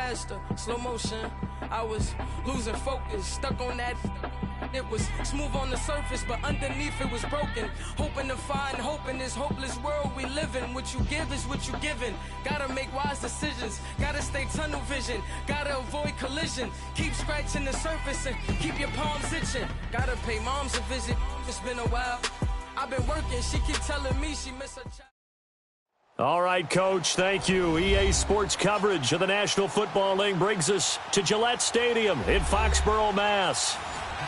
faster, slow motion. I was losing focus, stuck on that. It was smooth on the surface, but underneath it was broken. Hoping to find hope in this hopeless world we live in. What you give is what you given. Gotta make wise decisions. Gotta stay tunnel vision. Gotta avoid collision. Keep scratching the surface and keep your palms itching. Gotta pay moms a visit. It's been a while. I've been working. She keep telling me she miss her child. All right, Coach, thank you. EA Sports coverage of the National Football League brings us to Gillette Stadium in Foxborough, Mass.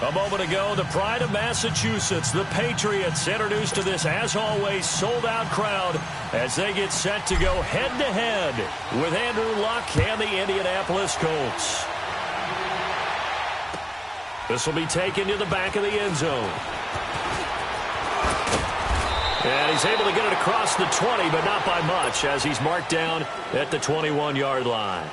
A moment ago, the pride of Massachusetts, the Patriots, introduced to this, as always, sold-out crowd as they get set to go head-to-head with Andrew Luck and the Indianapolis Colts. This will be taken to the back of the end zone. And he's able to get it across the 20, but not by much, as he's marked down at the 21-yard line.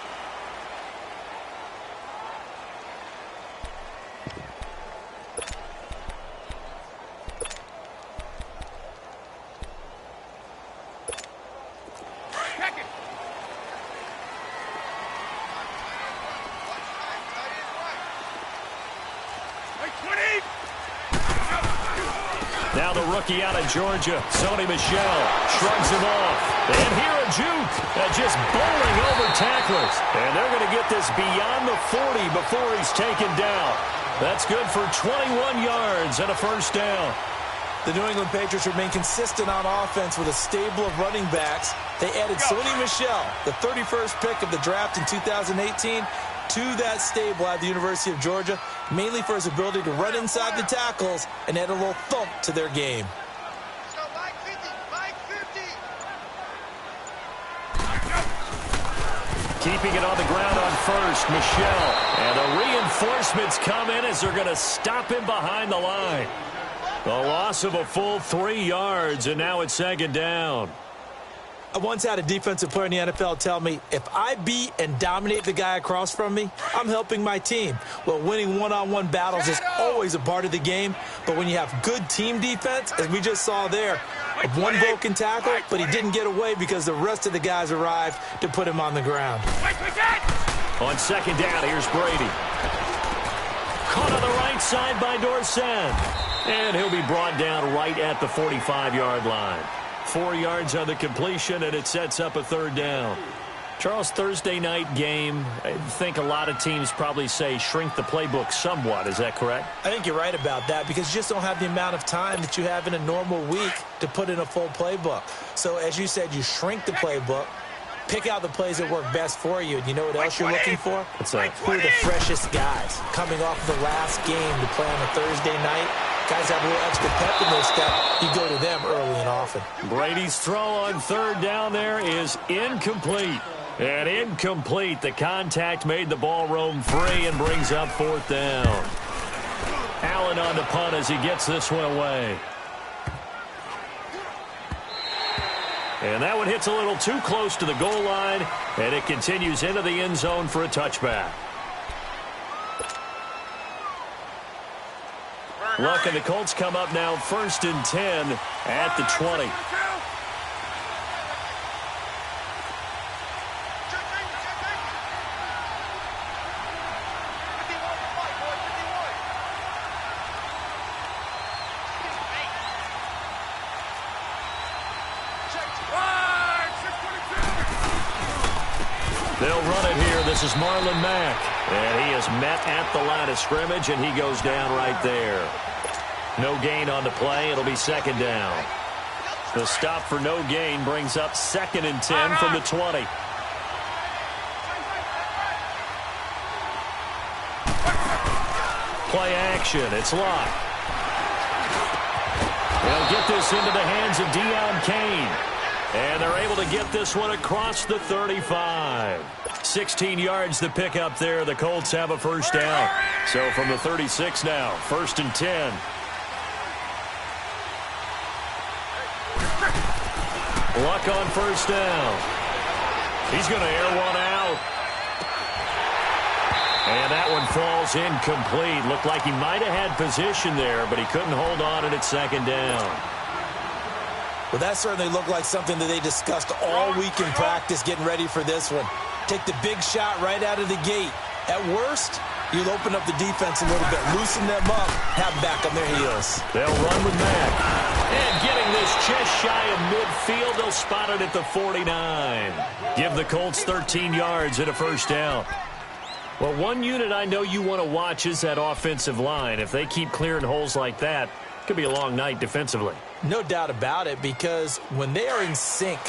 Now the rookie out of Georgia, Sony Michel, shrugs him off. And here a juke, just bowling over tacklers. And they're going to get this beyond the 40 before he's taken down. That's good for 21 yards and a first down. The New England Patriots remain consistent on offense with a stable of running backs. They added Sony Michel, the 31st pick of the draft in 2018, to that stable at the University of Georgia, mainly for his ability to run inside the tackles and add a little thump to their game. Keeping it on the ground on first, Michel. And the reinforcements come in as they're going to stop him behind the line. The loss of a full 3 yards, and now it's second down. I once had a defensive player in the NFL tell me, if I beat and dominate the guy across from me, I'm helping my team. Well, winning one-on-one battles is always a part of the game, but when you have good team defense, as we just saw there, one broken tackle, but he didn't get away because the rest of the guys arrived to put him on the ground. On second down, here's Brady. Caught on the right side by Dorsett. And he'll be brought down right at the 45-yard line. 4 yards on the completion, and it sets up a third down. Charles, Thursday night game, I think a lot of teams probably say shrink the playbook somewhat. Is that correct? I think you're right about that because you just don't have the amount of time that you have in a normal week to put in a full playbook. So, as you said, you shrink the playbook, pick out the plays that work best for you. And you know what else you're looking for? What's that? Who are the freshest guys coming off of the last game to play on a Thursday night? Guys have a little extra pep in their step. You go to them early and often. Brady's throw on third down there is incomplete. And incomplete. The contact made the ball roam free and brings up fourth down. Allen on the punt as he gets this one away. And that one hits a little too close to the goal line, and it continues into the end zone for a touchback. Luck and the Colts come up now first and 10 at the 20. They'll run it here. This is Marlon Mack. And he is met at the line of scrimmage, and he goes down right there. No gain on the play. It'll be second down. The stop for no gain brings up second and 10 from the 20. Play action. It's Locke. They'll get this into the hands of Deion Kane. And they're able to get this one across the 35. 16 yards to pick up there. The Colts have a first down. So from the 36 now, first and 10. Luck on first down. He's going to air one out. And that one falls incomplete. Looked like he might have had position there, but he couldn't hold on at second down. Well, that certainly looked like something that they discussed all week in practice getting ready for this one. Take the big shot right out of the gate. At worst, you'll open up the defense a little bit, loosen them up, have them back on their heels. They'll run with Mack. And getting this just shy of midfield, they'll spot it at the 49. Give the Colts 13 yards and a first down. Well, one unit I know you want to watch is that offensive line. If they keep clearing holes like that, it could be a long night defensively. No doubt about it, because when they are in sync,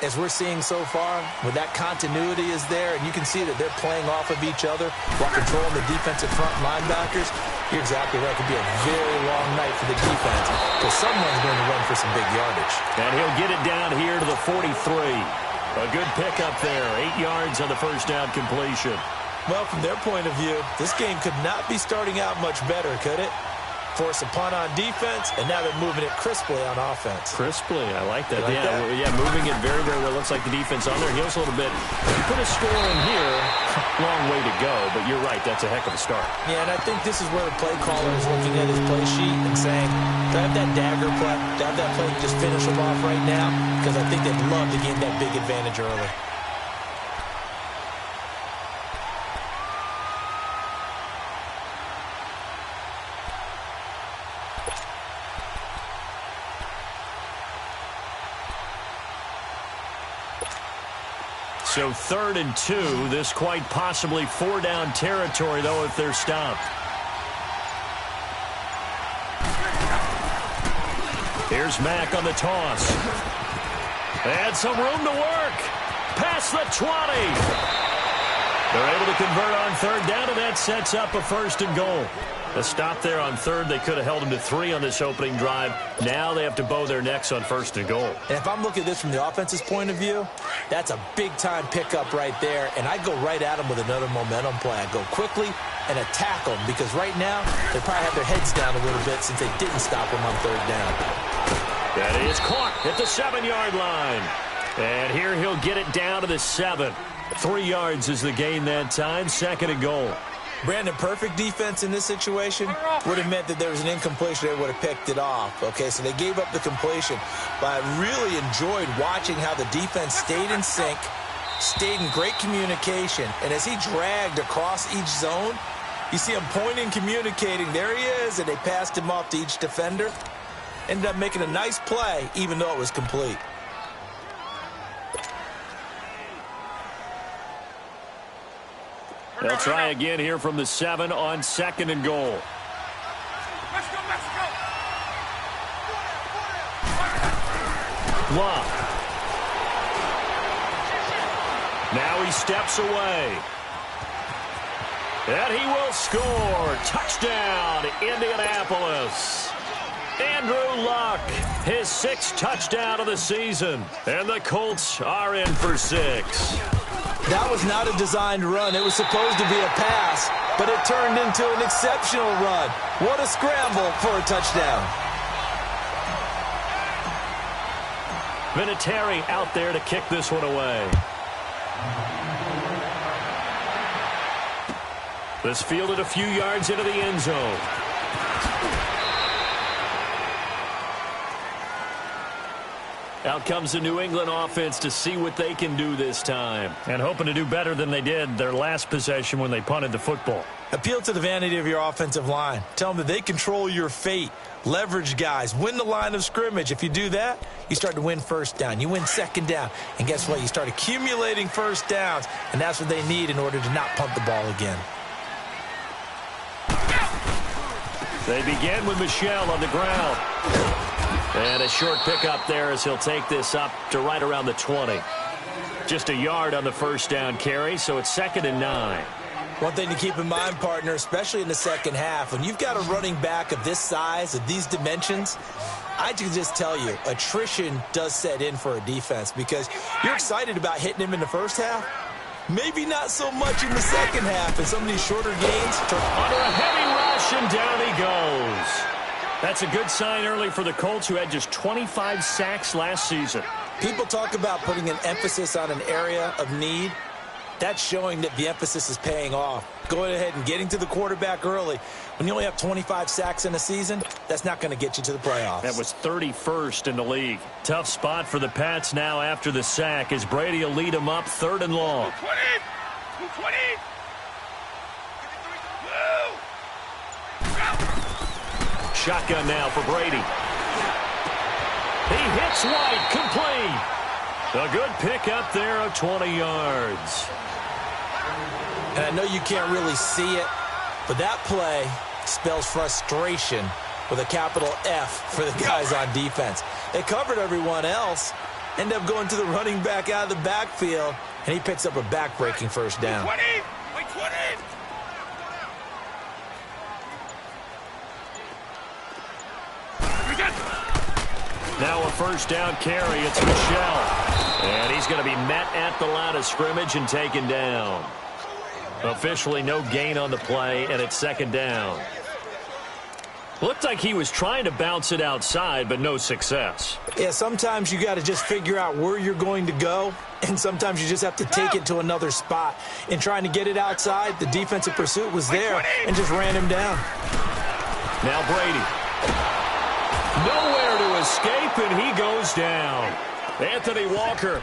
as we're seeing so far, when that continuity is there, and you can see that they're playing off of each other while controlling the defensive front linebackers, you're exactly right. It could be a very long night for the defense because someone's going to run for some big yardage. And he'll get it down here to the 43. A good pickup there. 8 yards on the first down completion. Well, from their point of view, this game could not be starting out much better, could it? Force a punt on defense, and now they're moving it crisply on offense. Crisply, I like that. Like that? Yeah, moving it very, very well. Looks like the defense on their heels a little bit. You put a score in here, long way to go, but you're right, that's a heck of a start. Yeah, and I think this is where the play caller is looking at his play sheet and saying, do I have that dagger play? Do I have that play to just finish them off right now? Because I think they'd love to gain that big advantage early. So 3rd and 2, this quite possibly 4-down territory, though, if they're stopped. Here's Mack on the toss. They had some room to work. Past the 20. They're able to convert on 3rd down, and that sets up a 1st and goal. A stop there on 3rd. They could have held them to 3 on this opening drive. Now they have to bow their necks on 1st and goal. And if I'm looking at this from the offense's point of view, that's a big-time pickup right there. And I go right at them with another momentum play. I go quickly and attack them because right now they probably have their heads down a little bit since they didn't stop them on 3rd down. That is caught at the 7-yard line. And here he'll get it down to the 7. 3 yards is the gain that time. 2nd and goal. Brandon, perfect defense in this situation would have meant that there was an incompletion. They would have picked it off. Okay, so they gave up the completion. But I really enjoyed watching how the defense stayed in sync, stayed in great communication. And as he dragged across each zone, you see him pointing, communicating. There he is, and they passed him off to each defender. Ended up making a nice play, even though it was complete. They'll try again here from the 7 on 2nd and goal. Bluff. Now he steps away. And he will score. Touchdown, Indianapolis. Andrew Luck, his 6th touchdown of the season. And the Colts are in for 6. That was not a designed run. It was supposed to be a pass, but it turned into an exceptional run. What a scramble for a touchdown. Vinatieri out there to kick this one away. This fielded a few yards into the end zone. Out comes the New England offense to see what they can do this time. And hoping to do better than they did their last possession when they punted the football. Appeal to the vanity of your offensive line. Tell them that they control your fate. Leverage guys. Win the line of scrimmage. If you do that, you start to win 1st down. You win 2nd down. And guess what? You start accumulating 1st downs. And that's what they need in order to not punt the ball again. They begin with Michel on the ground. And a short pickup there as he'll take this up to right around the 20. Just a yard on the 1st down carry, so it's 2nd and 9. One thing to keep in mind, partner, especially in the second half, when you've got a running back of this size, of these dimensions, I can just tell you, attrition does set in for a defense because you're excited about hitting him in the first half. Maybe not so much in the second half, and some of these shorter gains. Under a heavy rush, and down he goes. That's a good sign early for the Colts, who had just 25 sacks last season. People talk about putting an emphasis on an area of need. That's showing that the emphasis is paying off. Going ahead and getting to the quarterback early. When you only have 25 sacks in a season, that's not going to get you to the playoffs. That was 31st in the league. Tough spot for the Pats now after the sack as Brady will lead them up 3rd and long. 220! Shotgun now for Brady. He hits White, complete. A good pick up there of 20 yards. And I know you can't really see it, but that play spells frustration with a capital F for the guys on defense. They covered everyone else, end up going to the running back out of the backfield, and he picks up a back-breaking first down. 20! 20! Now a first down carry. It's Michel. And he's going to be met at the line of scrimmage and taken down. Officially no gain on the play, and it's 2nd down. Looked like he was trying to bounce it outside, but no success. Yeah, sometimes you got to just figure out where you're going to go, and sometimes you just have to take it to another spot. In trying to get it outside, the defensive pursuit was there and just ran him down. Now Brady. Nowhere to escape, and he goes down. Anthony Walker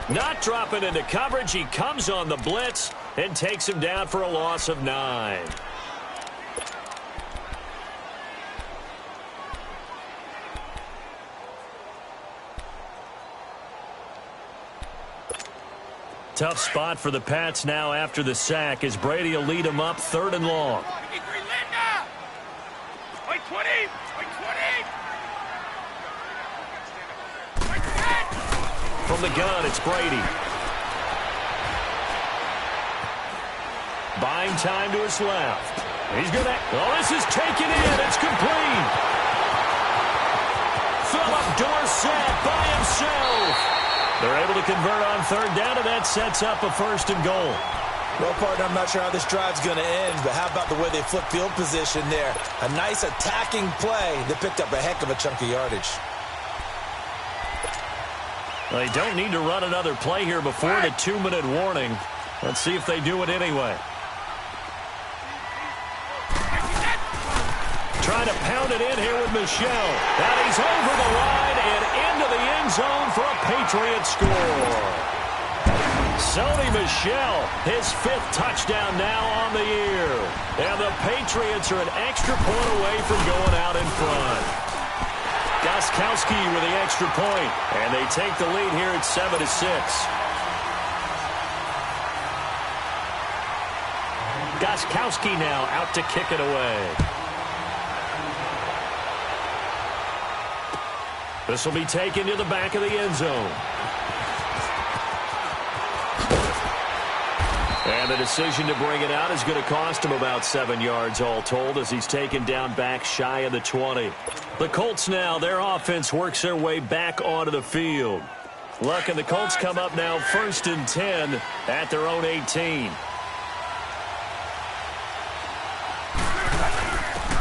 not dropping into coverage. He comes on the blitz and takes him down for a loss of 9. Tough spot for the Pats now after the sack as Brady will lead them up 3rd and long. From the gun, it's Brady. Buying time to his left. He's going to... Oh, this is taken in. It's complete. Philip Dorsett by himself. They're able to convert on 3rd down, and that sets up a 1st and goal. Well, partner, I'm not sure how this drive's going to end, but how about the way they flip field position there? A nice attacking play that picked up a heck of a chunk of yardage. They don't need to run another play here before the 2-minute warning. Let's see if they do it anyway. Trying to pound it in here with Michel. And he's over the line and into the end zone for a Patriot score. Sony Michel, his 5th touchdown now on the year. And the Patriots are an extra point away from going out in front. Gostkowski with the extra point, and they take the lead here at 7-6. Gostkowski now out to kick it away. This will be taken to the back of the end zone. And the decision to bring it out is going to cost him about 7 yards all told as he's taken down back shy of the 20. The Colts now, their offense works their way back onto the field. Luck and the Colts come up now 1st and 10 at their own 18.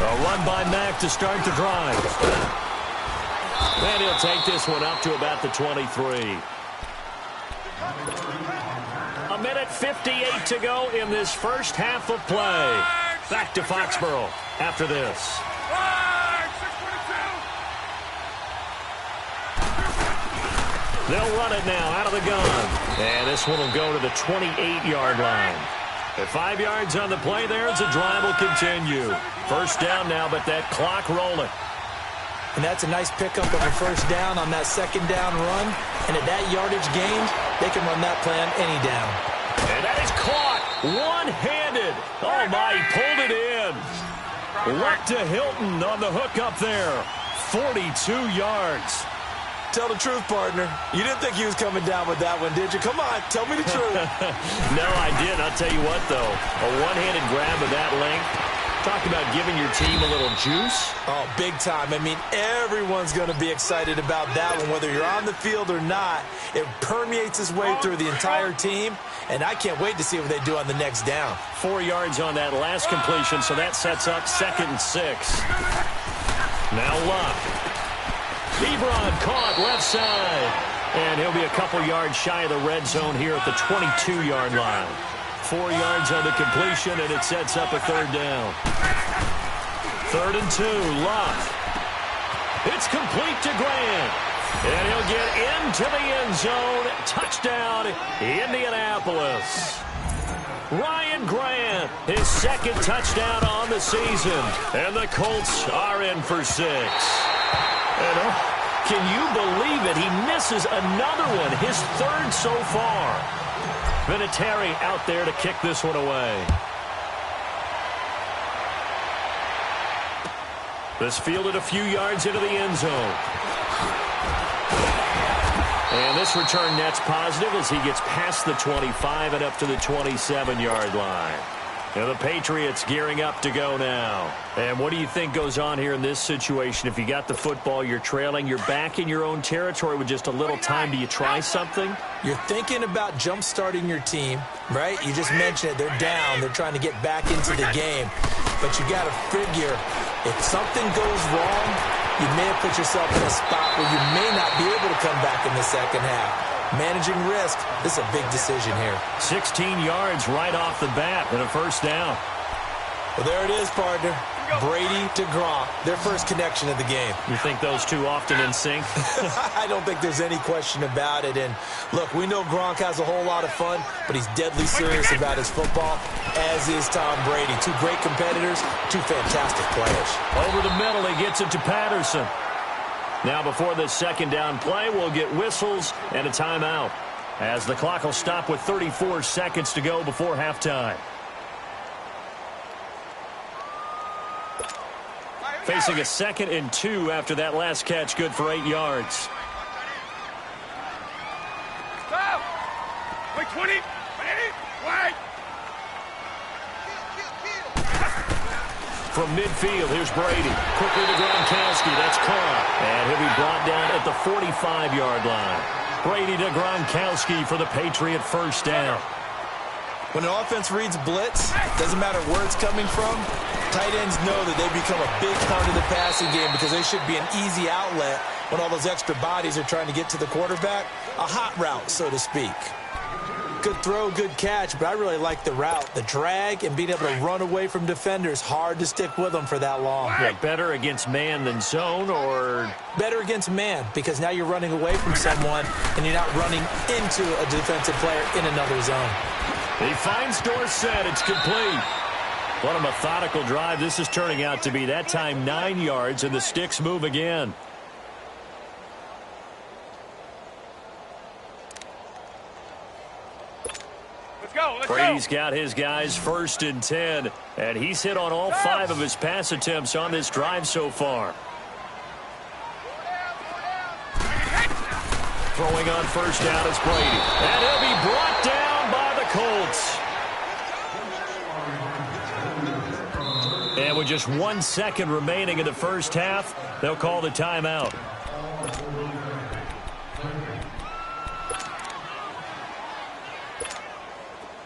A run by Mack to start the drive. And he'll take this one up to about the 23. A minute 58 to go in this first half of play. Back to Foxborough after this. They'll run it now out of the gun. And this one will go to the 28-yard line. At 5 yards on the play there as the drive will continue. First down now, but that clock rolling. And that's a nice pickup of a first down on that 2nd down run. And at that yardage gained, they can run that play on any down. And that is caught one-handed. Oh, my, he pulled it in. Luck to Hilton on the hook up there. 42 yards. Tell the truth, partner. You didn't think he was coming down with that one, did you? Come on, tell me the truth. No, I didn't. I'll tell you what, though. A one-handed grab of that length. Talk about giving your team a little juice. Oh, big time. I mean, everyone's going to be excited about that one, whether you're on the field or not. It permeates its way through the entire team, and I can't wait to see what they do on the next down. 4 yards on that last completion, so that sets up 2nd and 6. Now Luck. Ebron caught left side. And he'll be a couple yards shy of the red zone here at the 22-yard line. 4 yards on the completion, and it sets up a third down. 3rd and 2, Love. It's complete to Grant. And he'll get into the end zone. Touchdown, Indianapolis. Ryan Grant, his 2nd touchdown on the season. And the Colts are in for 6. And can you believe it? He misses another one, his 3rd so far. Vinatieri out there to kick this one away. This fielded a few yards into the end zone. And this return net's positive as he gets past the 25 and up to the 27-yard line. And the Patriots gearing up to go now. And what do you think goes on here in this situation? If you got the football, you're trailing, you're back in your own territory with just a little time. Do you try something? You're thinking about jump-starting your team, right? You just mentioned it. They're down. They're trying to get back into the game. But you got to figure, if something goes wrong, you may have put yourself in a spot where you may not be able to come back in the second half. Managing risk, this is a big decision here. 16 yards right off the bat and a first down. Well, there it is, partner. Brady to Gronk, their first connection of the game. You think those two often in sync? I don't think there's any question about it. And, look, we know Gronk has a whole lot of fun, but he's deadly serious about his football, as is Tom Brady. 2 great competitors, 2 fantastic players. Over the middle, he gets it to Patterson. Now, before this second down play, we'll get whistles and a timeout, as the clock will stop with 34 seconds to go before halftime. Facing a 2nd and 2 after that last catch, good for 8 yards. Stop! Wait, 20! Wait! From midfield, here's Brady. Quickly to Gronkowski. That's caught. And he'll be brought down at the 45-yard line. Brady to Gronkowski for the Patriot first down. When an offense reads blitz, doesn't matter where it's coming from, tight ends know that they become a big part of the passing game because they should be an easy outlet when all those extra bodies are trying to get to the quarterback. A hot route, so to speak. Good throw, good catch, but I really like the route. The drag and being able to run away from defenders, hard to stick with them for that long. Yeah, better against man than zone, or? Better against man, because now you're running away from someone and you're not running into a defensive player in another zone. He finds Dorsett. It's complete. What a methodical drive this is turning out to be. That time 9 yards, and the sticks move again. Brady's got his guys 1st and 10, and he's hit on all 5 of his pass attempts on this drive so far. Throwing on first down is Brady, and he'll be brought down by the Colts. And with just 1 second remaining in the first half, they'll call the timeout.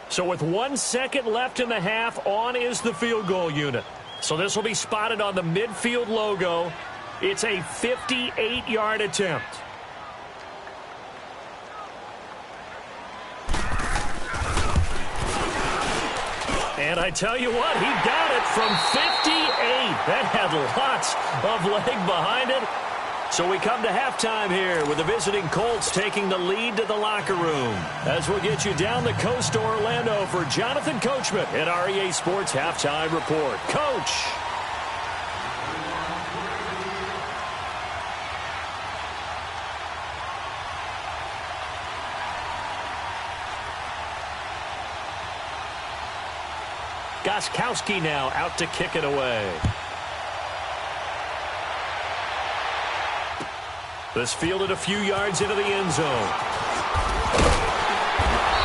So with 1 second left in the half, on is the field goal unit. So this will be spotted on the midfield logo. It's a 58-yard attempt. And I tell you what, he got it from 58. That had lots of leg behind it. So we come to halftime here with the visiting Colts taking the lead to the locker room. As we'll get you down the coast to Orlando for Jonathan Coachman at our EA Sports Halftime Report. Coach. Gostkowski now out to kick it away. This fielded a few yards into the end zone.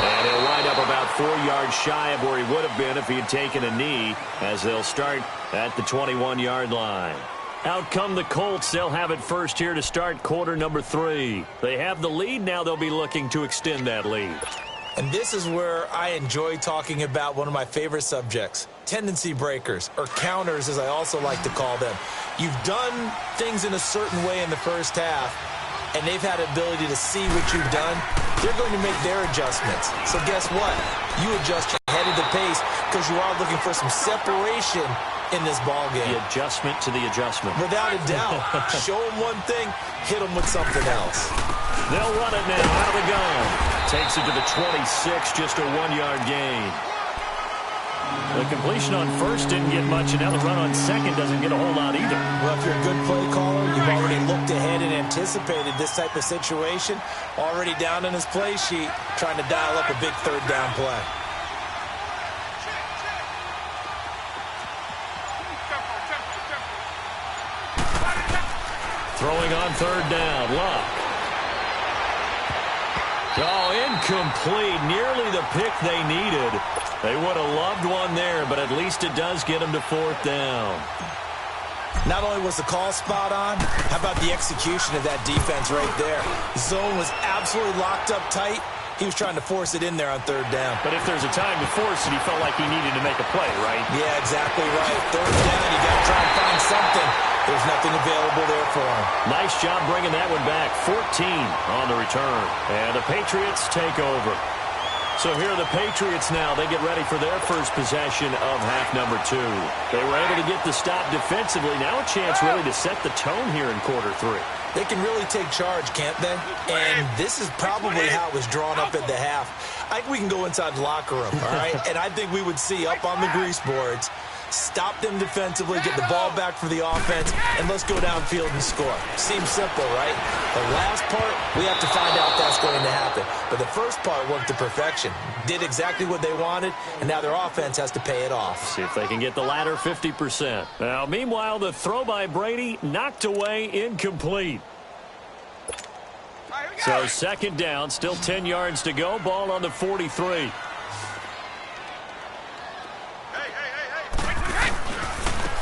And he'll wind up about 4 yards shy of where he would have been if he had taken a knee, as they'll start at the 21-yard line. Out come the Colts. They'll have it first here to start quarter number 3. They have the lead. Now they'll be looking to extend that lead. And this is where I enjoy talking about one of my favorite subjects, tendency breakers, or counters as I also like to call them. You've done things in a certain way in the first half. and they've had the ability to see what you've done, they're going to make their adjustments. So guess what? You adjust your head of the pace because you are looking for some separation in this ball game. The adjustment to the adjustment. Without a doubt. Show them one thing, hit them with something else. They'll run it now out of the gun. Takes it to the 26, just a 1-yard gain. The completion on first didn't get much, and now the run on second doesn't get a whole lot either. Well, if you're a good play caller, you've already looked ahead and anticipated this type of situation. Already down in his play sheet, trying to dial up a big third down play. Throwing on third down, Luck. Oh, incomplete. Nearly the pick they needed. They would have loved one there, but at least it does get them to fourth down. Not only was the call spot on, how about the execution of that defense right there? Zone was absolutely locked up tight. He was trying to force it in there on third down. But if there's a time to force it, he felt like he needed to make a play, right? Yeah, exactly right. Third down, you got to try and find something. There's nothing available there for him. Nice job bringing that one back. 14 on the return. And the Patriots take over. So here are the Patriots now. They get ready for their first possession of half number 2. They were able to get the stop defensively. Now a chance really to set the tone here in quarter 3. They can really take charge, can't they? And this is probably how it was drawn up at the half. I think we can go inside the locker room, all right? And I think we would see up on the grease boards, stop them defensively, get the ball back for the offense, and let's go downfield and score. Seems simple, right? The last part, we have to find out if that's going to happen. But the first part worked to perfection. Did exactly what they wanted, and now their offense has to pay it off. See if they can get the latter 50%. Now, meanwhile, the throw by Brady knocked away, incomplete. So second down, still 10 yards to go. Ball on the 43.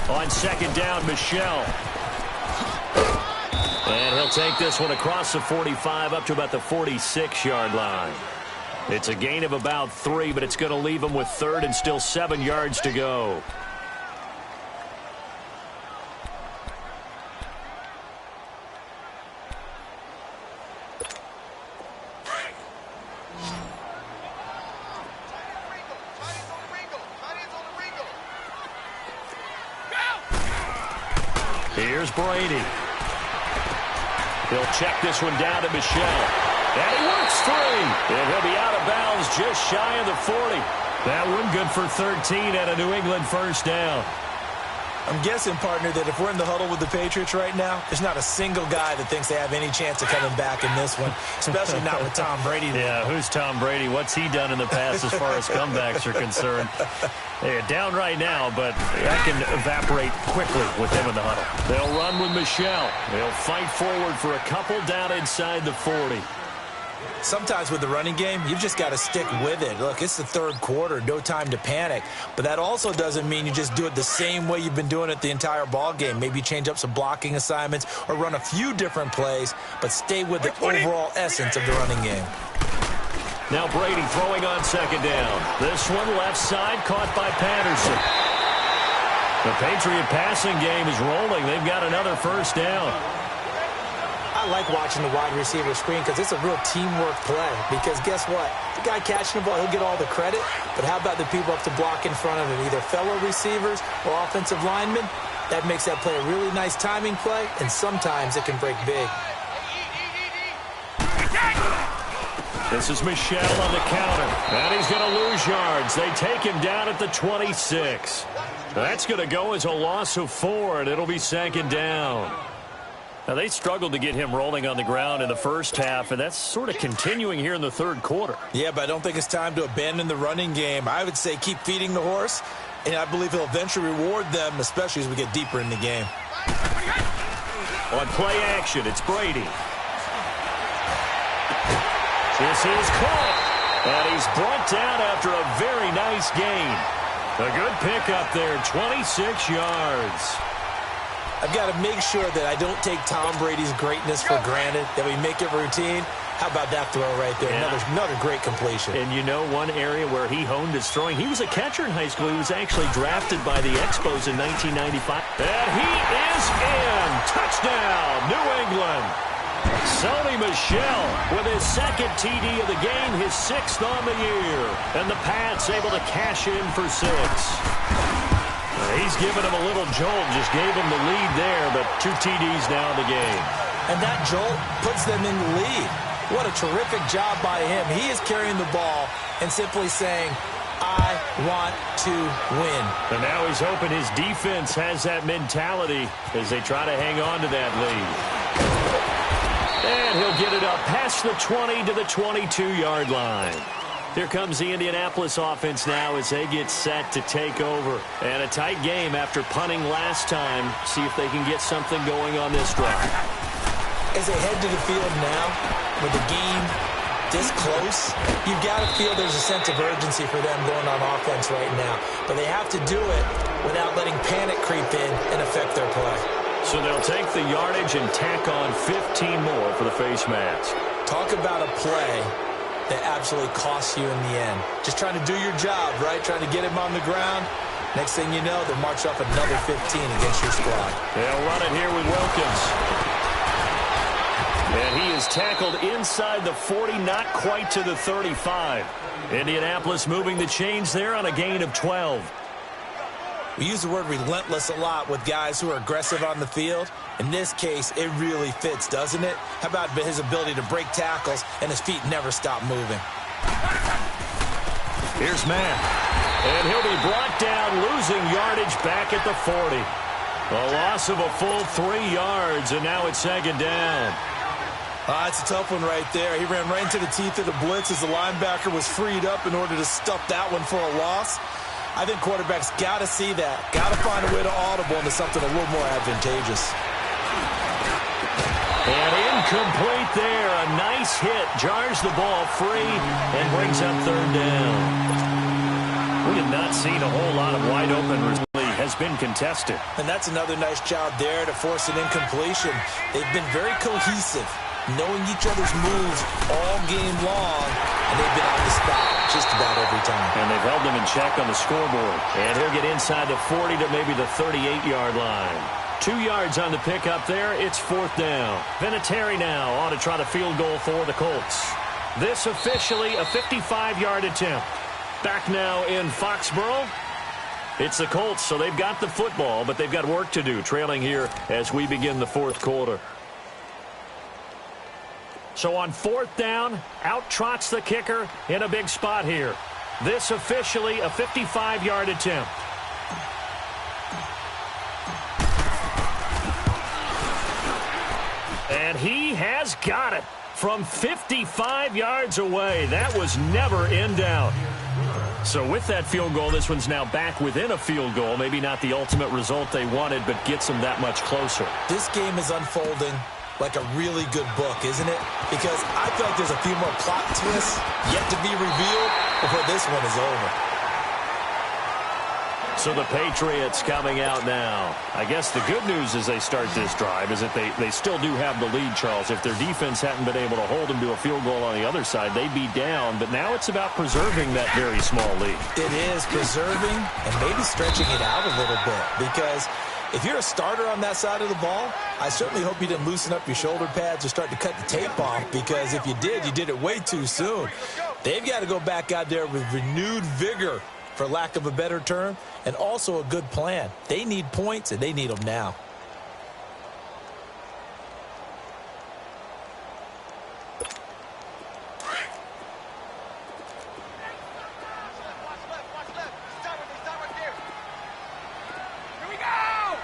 On second down, Michelle. And he'll take this one across the 45 up to about the 46-yard line. It's a gain of about 3, but it's going to leave him with third and still 7 yards to go. Here's Brady. He'll check this one down to Michelle. And he works free. And he'll be out of bounds just shy of the 40. That one good for 13 at a New England first down. I'm guessing, partner, that if we're in the huddle with the Patriots right now, there's not a single guy that thinks they have any chance of coming back in this one, especially not with Tom Brady. Yeah, who's Tom Brady? What's he done in the past as far as comebacks are concerned? They're down right now, but that can evaporate quickly with him in the huddle. They'll run with Michelle. They'll fight forward for a couple down inside the 40. Sometimes with the running game, you've just got to stick with it. Look, it's the third quarter, no time to panic. But that also doesn't mean you just do it the same way you've been doing it the entire ball game. Maybe change up some blocking assignments or run a few different plays, but stay with the overall essence of the running game. Now Brady throwing on second down. This one left side caught by Patterson. The Patriot passing game is rolling. They've got another first down. I like watching the wide receiver screen because it's a real teamwork play. Because guess what? The guy catching the ball, he'll get all the credit. But how about the people up to block in front of him, either fellow receivers or offensive linemen? That makes that play a really nice timing play, and sometimes it can break big. This is Michelle on the counter. And he's going to lose yards. They take him down at the 26. That's going to go as a loss of 4, and it'll be second down. Now, they struggled to get him rolling on the ground in the first half, and that's sort of continuing here in the third quarter. Yeah, but I don't think it's time to abandon the running game. I would say keep feeding the horse, and I believe he'll eventually reward them, especially as we get deeper in the game. On play action, it's Brady. This is caught, and he's brought down after a very nice gain. A good pickup there, 26 yards. I've got to make sure that I don't take Tom Brady's greatness for granted, that we make it routine. How about that throw right there? Yeah. Another great completion. And you know one area where he honed his throwing? He was a catcher in high school. He was actually drafted by the Expos in 1995. And he is in. Touchdown, New England. Sony Michel with his second TD of the game, his 6th on the year. And the Pats able to cash in for 6. He's given him a little jolt, just gave him the lead there, but 2 TDs now in the game. And that jolt puts them in the lead. What a terrific job by him. He is carrying the ball and simply saying, I want to win. And now he's hoping his defense has that mentality as they try to hang on to that lead. And he'll get it up past the 20 to the 22-yard line. Here comes the Indianapolis offense now as they get set to take over. And a tight game after punting last time. See if they can get something going on this drive. As they head to the field now, with the game this close, you've got to feel there's a sense of urgency for them going on offense right now. But they have to do it without letting panic creep in and affect their play. So they'll take the yardage and tack on 15 more for the face mask. Talk about a play that absolutely costs you in the end. Just trying to do your job, right? Trying to get him on the ground. Next thing you know, they'll march off another 15 against your squad. They'll run it here with Wilkins. And he is tackled inside the 40, not quite to the 35. Indianapolis moving the chains there on a gain of 12. We use the word relentless a lot with guys who are aggressive on the field. In this case, it really fits, doesn't it? How about his ability to break tackles and his feet never stop moving? Here's Matt. And he'll be brought down, losing yardage back at the 40. A loss of a full 3 yards, and now it's 2nd down. It's a tough one right there. He ran right into the teeth of the blitz as the linebacker was freed up in order to stuff that one for a loss. I think quarterbacks got to see that. Got to find a way to audible into something a little more advantageous. And incomplete there. A nice hit. Jars the ball free and brings up 3rd down. We have not seen a whole lot of wide open has been contested. And that's another nice job there to force an incompletion. They've been very cohesive, knowing each other's moves all game long, and they've been on the spot just about every time. And they've held them in check on the scoreboard. And he'll get inside the 40 to maybe the 38-yard line. 2 yards on the pickup there. It's 4th down. Vinatieri now on to try the field goal for the Colts. This officially a 55-yard attempt. Back now in Foxborough. It's the Colts, so they've got the football, but they've got work to do, trailing here as we begin the 4th quarter. So on 4th down, out trots the kicker in a big spot here. This officially a 55-yard attempt. And he has got it from 55 yards away. That was never in doubt. So with that field goal, this one's now back within a field goal. Maybe not the ultimate result they wanted, but gets them that much closer. This game is unfolding like a really good book, isn't it? Because I feel like there's a few more plot twists yet to be revealed before this one is over. So the Patriots coming out now. I guess the good news as they start this drive is that they still do have the lead, Charles. If their defense hadn't been able to hold them to a field goal on the other side, they'd be down. But now it's about preserving that very small lead. It is preserving and maybe stretching it out a little bit. Because if you're a starter on that side of the ball, I certainly hope you didn't loosen up your shoulder pads or start to cut the tape off. Because if you did it way too soon. They've got to go back out there with renewed vigor, for lack of a better term, and also a good plan. They need points, and they need them now. Here we go!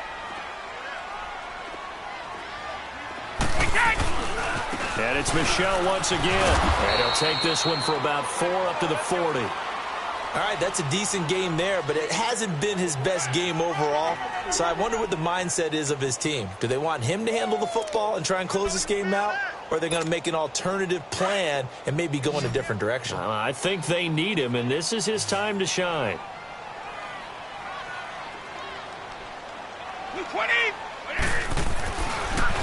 And it's Michel once again. And he'll take this one for about 4 up to the 40. All right, that's a decent game there, but it hasn't been his best game overall. So I wonder what the mindset is of his team. Do they want him to handle the football and try and close this game out? Or are they going to make an alternative plan and maybe go in a different direction? I think they need him, and this is his time to shine. 20!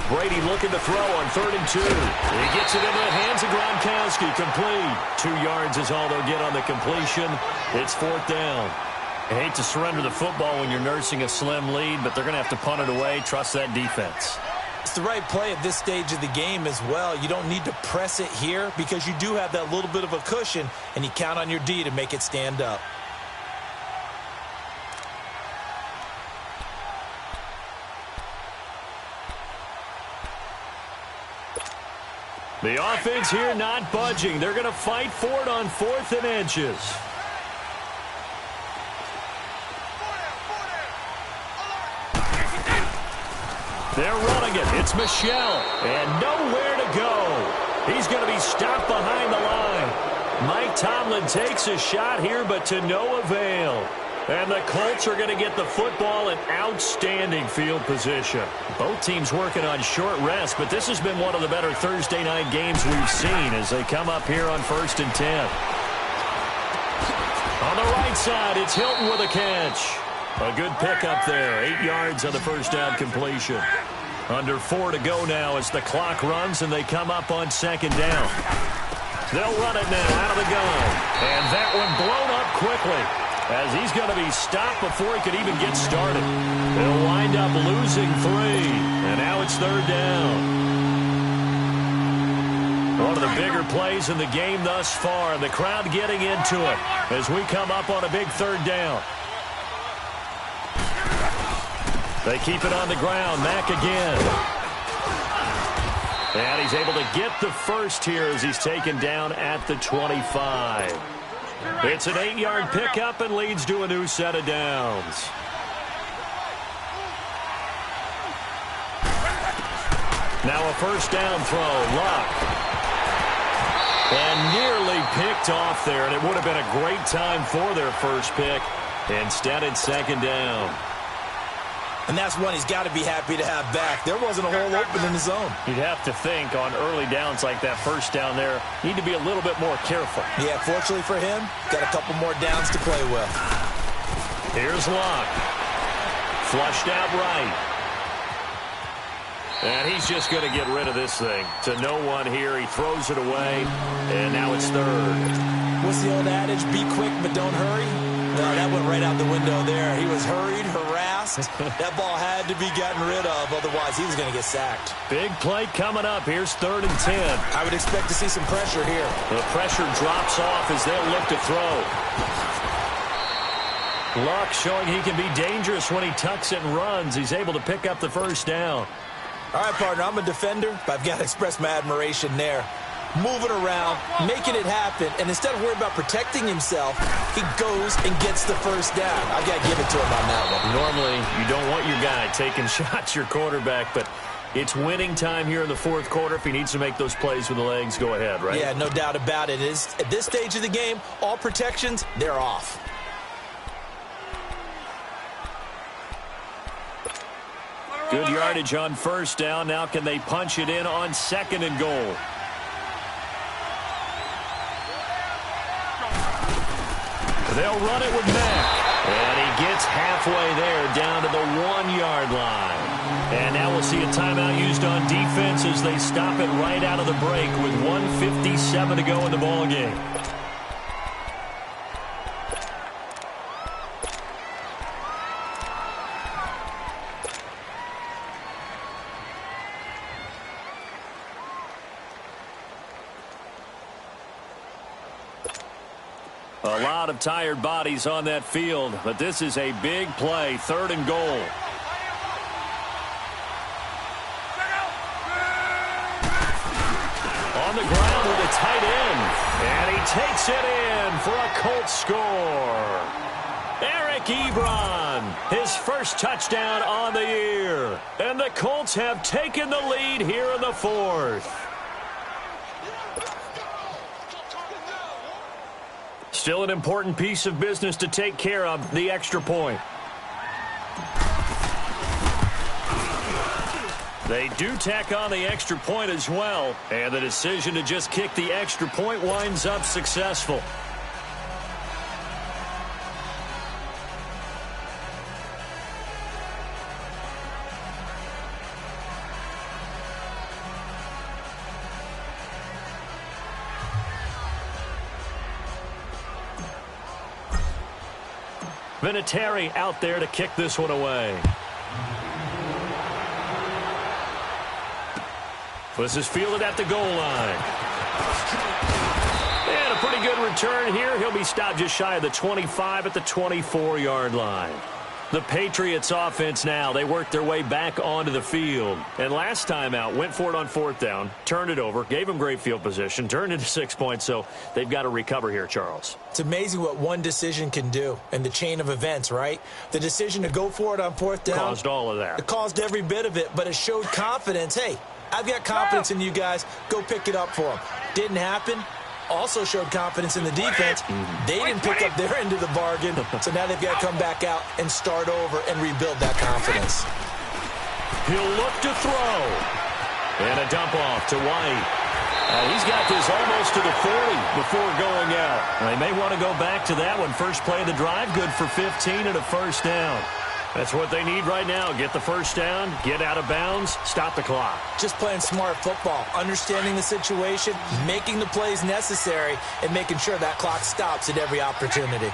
Brady looking to throw on 3rd and 2. He gets it into the hands of Gronkowski. Complete. 2 yards is all they'll get on the completion. It's 4th down. I hate to surrender the football when you're nursing a slim lead, but they're going to have to punt it away. Trust that defense. It's the right play at this stage of the game as well. You don't need to press it here because you do have that little bit of a cushion, and you count on your D to make it stand up. The offense here not budging. They're going to fight for it on 4th and inches. They're running it. It's Michel. And nowhere to go. He's going to be stopped behind the line. Mike Tomlin takes a shot here, but to no avail. And the Colts are going to get the football in outstanding field position. Both teams working on short rest, but this has been one of the better Thursday night games we've seen as they come up here on 1st and 10. On the right side, it's Hilton with a catch. A good pickup there. 8 yards on the first down completion. Under 4 to go now as the clock runs and they come up on 2nd down. They'll run it now out of the gun. And that one blown up quickly, as he's going to be stopped before he could even get started. They'll wind up losing 3, and now it's 3rd down. One of the bigger plays in the game thus far, and the crowd getting into it as we come up on a big 3rd down. They keep it on the ground. Mack again. And he's able to get the first here as he's taken down at the 25. It's an 8-yard pickup and leads to a new set of downs. Now a first down throw. Luck. And nearly picked off there, and it would have been a great time for their first pick. Instead, it's 2nd down. And that's one he's got to be happy to have back. There wasn't a hole open in the zone. You'd have to think on early downs like that first down there, need to be a little bit more careful. Yeah, fortunately for him, got a couple more downs to play with. Here's Luck. Flushed out right. And he's just going to get rid of this thing. To no one here. He throws it away, and now it's 3rd. What's the old adage? Be quick, but don't hurry? No, that went right out the window there. He was hurried, harassed. That ball had to be gotten rid of, otherwise he was going to get sacked. Big play coming up. Here's 3rd and 10. I would expect to see some pressure here. The pressure drops off as they'll look to throw. Luck showing he can be dangerous when he tucks it and runs. He's able to pick up the first down. All right, partner, I'm a defender, but I've got to express my admiration there. Moving around, making it happen, and instead of worrying about protecting himself, he goes and gets the first down. I've got to give it to him on that one. Normally, you don't want your guy taking shots, your quarterback, but it's winning time here in the 4th quarter. If he needs to make those plays with the legs, go ahead, right? Yeah, no doubt about it. At this stage of the game, all protections, they're off. Good yardage on first down. Now can they punch it in on 2nd and goal? They'll run it with Mack. And he gets halfway there down to the 1-yard line. And now we'll see a timeout used on defense as they stop it right out of the break with 1:57 to go in the ballgame. A lot of tired bodies on that field, but this is a big play, 3rd and goal. On the ground with a tight end, and he takes it in for a Colts score. Eric Ebron, his first touchdown on the year, and the Colts have taken the lead here in the 4th. Still an important piece of business to take care of, the extra point. They do tack on the extra point as well, and the decision to just kick the extra point winds up successful. Vinatieri out there to kick this one away. This is fielded at the goal line. And a pretty good return here. He'll be stopped just shy of the 25 at the 24-yard line. The Patriots offense now, they worked their way back onto the field. And last time out, went for it on 4th down, turned it over, gave them great field position, turned into 6 points, so they've got to recover here, Charles. It's amazing what one decision can do in the chain of events, right? The decision to go for it on 4th down. Caused all of that. It caused every bit of it, but it showed confidence. Hey, I've got confidence in you guys. Go pick it up for them. Didn't happen. Also showed confidence in the defense. They didn't pick up their end of the bargain, so now they've got to come back out and start over and rebuild that confidence. He'll look to throw. And a dump off to White. He's got this almost to the 40 before going out. They may want to go back to that one. First play of the drive, good for 15 and a first down. That's what they need right now. Get the first down, get out of bounds, stop the clock. Just playing smart football, understanding the situation, making the plays necessary, and making sure that clock stops at every opportunity.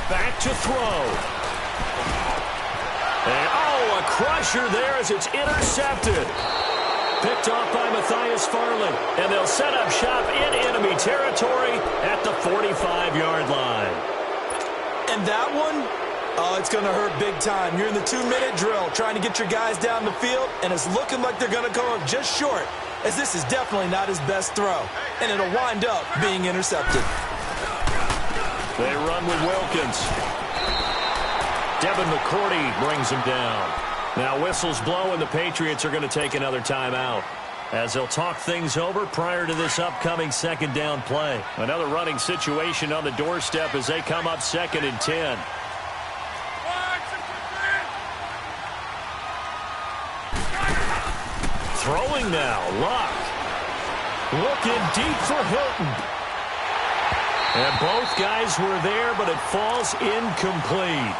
Back to throw. And, a crusher there as it's intercepted. Picked off by Matthias Farley. And they'll set up shop in enemy territory at the 45-yard line. And that one, it's going to hurt big time. You're in the 2-minute drill trying to get your guys down the field, and it's looking like they're going to come up just short, as this is definitely not his best throw, and it'll wind up being intercepted. They run with Wilkins. Devin McCourty brings him down. Now whistles blow, and the Patriots are going to take another timeout as they'll talk things over prior to this upcoming 2nd down play. Another running situation on the doorstep as they come up 2nd and 10. Throwing now, Luck. Looking deep for Hilton. And both guys were there, but it falls incomplete.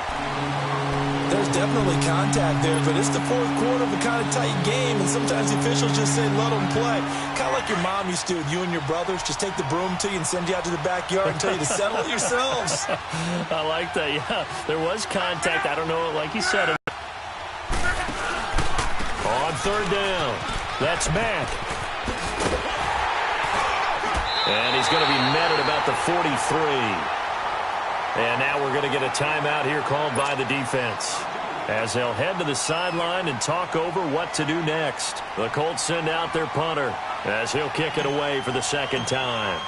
There's definitely contact there, but it's the 4th quarter of a kind of tight game, and sometimes the officials just say, let them play. Kind of like your mom used to with you and your brothers. Just take the broom to you and send you out to the backyard and tell you to settle it yourselves. I like that, yeah. There was contact. I don't know, like you said. On 3rd down, that's Mack. And he's going to be met at about the 43. And now we're going to get a timeout here called by the defense as they'll head to the sideline and talk over what to do next. The Colts send out their punter as he'll kick it away for the 2nd time.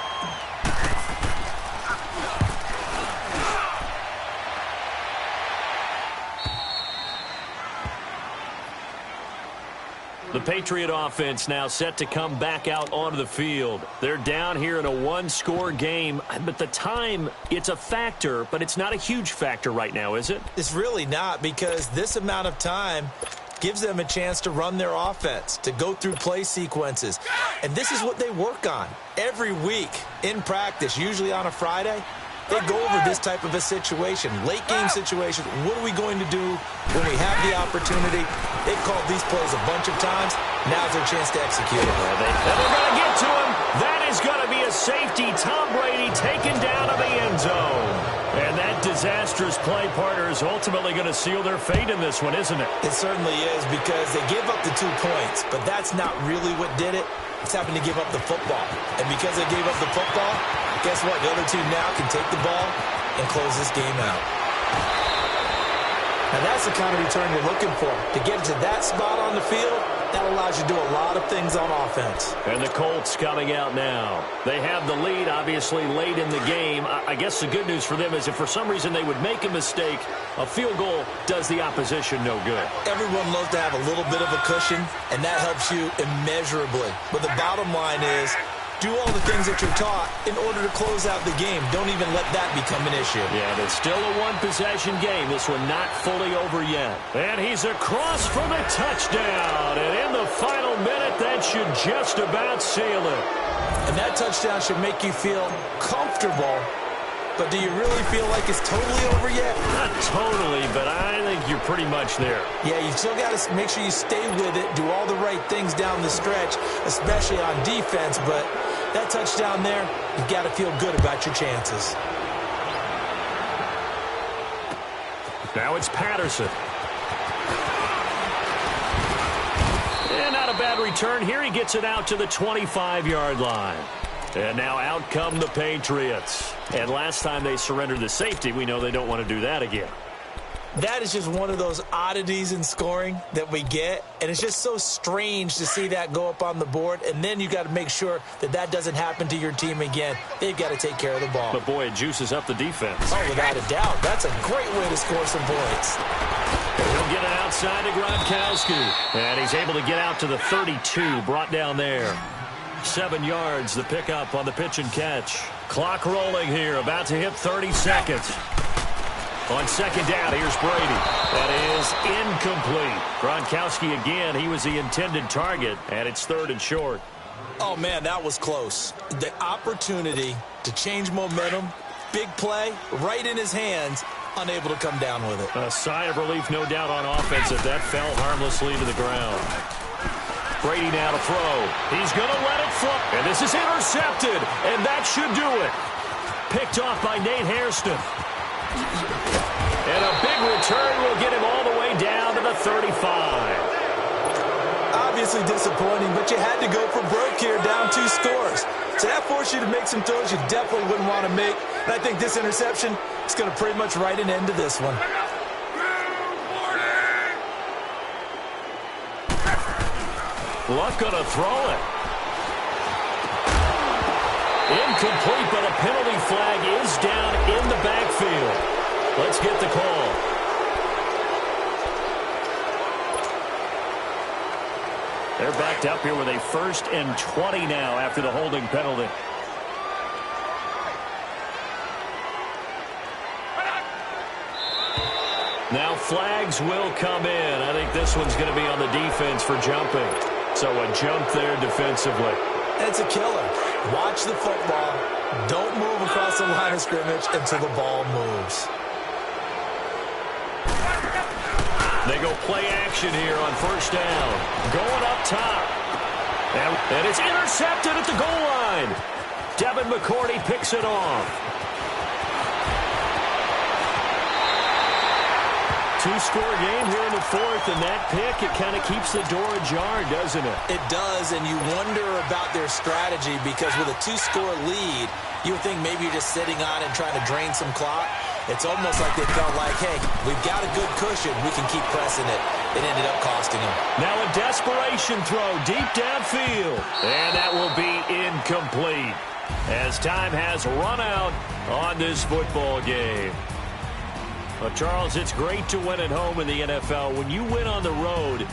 The Patriot offense now set to come back out onto the field. They're down here in a 1-score game, but the time, it's a factor, but it's not a huge factor right now, is it? It's really not, because this amount of time gives them a chance to run their offense, to go through play sequences. And this is what they work on every week in practice, usually on a Friday. They go over this type of a situation, late-game situation. What are we going to do when we have the opportunity? They've called these plays a bunch of times. Now's their chance to execute it. They're going to get to him. That is going to be a safety. Tom Brady taken down to the end zone. And that disastrous play, partner, is ultimately going to seal their fate in this one, isn't it? It certainly is, because they gave up the 2 points, but that's not really what did it. It's happened to give up the football. And because they gave up the football, guess what? The other team now can take the ball and close this game out. Now that's the kind of return you're looking for. To get to that spot on the field, that allows you to do a lot of things on offense. And the Colts coming out now. They have the lead, obviously, late in the game. I guess the good news for them is if for some reason they would make a mistake, a field goal does the opposition no good. Everyone loves to have a little bit of a cushion, and that helps you immeasurably. But the bottom line is, do all the things that you're taught in order to close out the game. Don't even let that become an issue. Yeah, it's still a one-possession game. This one not fully over yet. And he's across for the touchdown. And in the final minute, that should just about seal it. And that touchdown should make you feel comfortable. But do you really feel like it's totally over yet? Not totally, but I think you're pretty much there. Yeah, you still got to make sure you stay with it, do all the right things down the stretch, especially on defense. But that touchdown there, you've got to feel good about your chances. Now it's Patterson. And not a bad return here. He gets it out to the 25-yard line. And now out come the Patriots. And last time they surrendered the safety, we know they don't want to do that again. That is just one of those oddities in scoring that we get, and it's just so strange to see that go up on the board, and then you got to make sure that that doesn't happen to your team again. They've got to take care of the ball. But, boy, it juices up the defense. Oh, without a doubt. That's a great way to score some points. He'll get it outside to Gronkowski, and he's able to get out to the 32, brought down there. 7 yards, the pickup on the pitch and catch. Clock rolling here, about to hit 30 seconds. On second down, here's Brady. That is incomplete. Gronkowski again, he was the intended target, and it's 3rd and short. Oh, man, that was close. The opportunity to change momentum, big play, right in his hands, unable to come down with it. A sigh of relief, no doubt, on offense if that fell harmlessly to the ground. Brady now to throw. He's going to let it fly. And this is intercepted, and that should do it. Picked off by Nate Hairston. And a big return will get him all the way down to the 35. Obviously disappointing, but you had to go for broke here, down 2 scores. So that forced you to make some throws you definitely wouldn't want to make. And I think this interception is going to pretty much write an end to this one. Luck going to throw it. Incomplete, but a penalty flag is down in the backfield. Let's get the call. They're backed up here with a 1st and 20 now after the holding penalty. Now flags will come in. I think this one's going to be on the defense for jumping. So a jump there defensively. It's a killer. Watch the football. Don't move across the line of scrimmage until the ball moves. They go play action here on 1st down. Going up top. And it's intercepted at the goal line. Devin McCourty picks it off. 2-score game here in the 4th, and that pick, it kind of keeps the door ajar, doesn't it? It does, and you wonder about their strategy because with a 2-score lead, you would think maybe you're just sitting on and trying to drain some clock. It's almost like they felt like, hey, we've got a good cushion. We can keep pressing it. It ended up costing them. Now a desperation throw deep downfield. And that will be incomplete as time has run out on this football game. Well, Charles, it's great to win at home in the NFL. When you win on the road,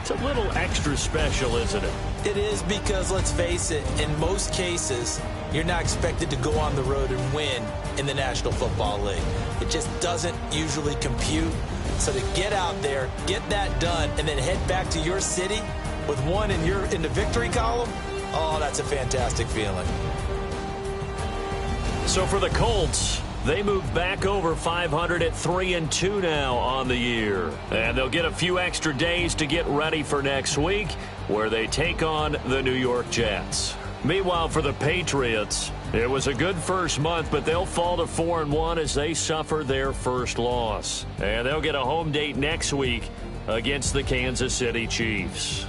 it's a little extra special, isn't it? It is because, let's face it, in most cases, you're not expected to go on the road and win in the National Football League. It just doesn't usually compute. So to get out there, get that done, and then head back to your city with one in the victory column, oh, that's a fantastic feeling. So for the Colts, they move back over 500 at 3-2 now on the year. And they'll get a few extra days to get ready for next week, where they take on the New York Jets. Meanwhile, for the Patriots, it was a good first month, but they'll fall to 4-1 as they suffer their first loss. And they'll get a home date next week against the Kansas City Chiefs.